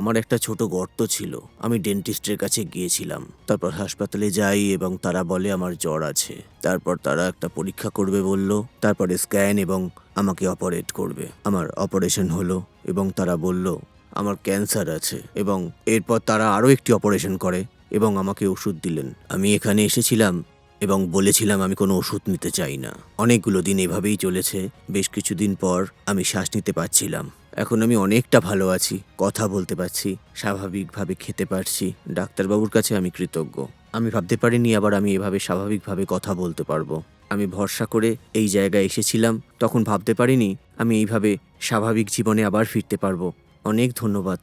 আমার একটা ছোট গর্ত ছিল। আমি ডেন্টিস্টের কাছে গিয়েছিলাম। তারপর হাসপাতালে যাই এবং তারা বলে আমার জ্বর আছে। তারপর তারা একটা পরীক্ষা করবে বলল, তারপরে স্ক্যান এবং আমাকে অপারেট করবে। আমার অপারেশন হলো এবং তারা বলল আমার ক্যান্সার আছে, এবং এরপর তারা আরও একটি অপারেশন করে এবং আমাকে ওষুধ দিলেন। আমি এখানে এসেছিলাম এবং বলেছিলাম আমি কোনো ওষুধ নিতে চাই না। অনেকগুলো দিন এভাবেই চলেছে। বেশ কিছুদিন পর আমি শ্বাস নিতে পারছিলাম। এখন আমি অনেকটা ভালো আছি, কথা বলতে পারছি, স্বাভাবিকভাবে খেতে পারছি। ডাক্তারবাবুর কাছে আমি কৃতজ্ঞ। আমি ভাবতে পারিনি আবার আমি এভাবে স্বাভাবিকভাবে কথা বলতে পারবো। আমি ভরসা করে এই জায়গায় এসেছিলাম, তখন ভাবতে পারিনি আমি এইভাবে স্বাভাবিক জীবনে আবার ফিরতে পারবো। অনেক ধন্যবাদ।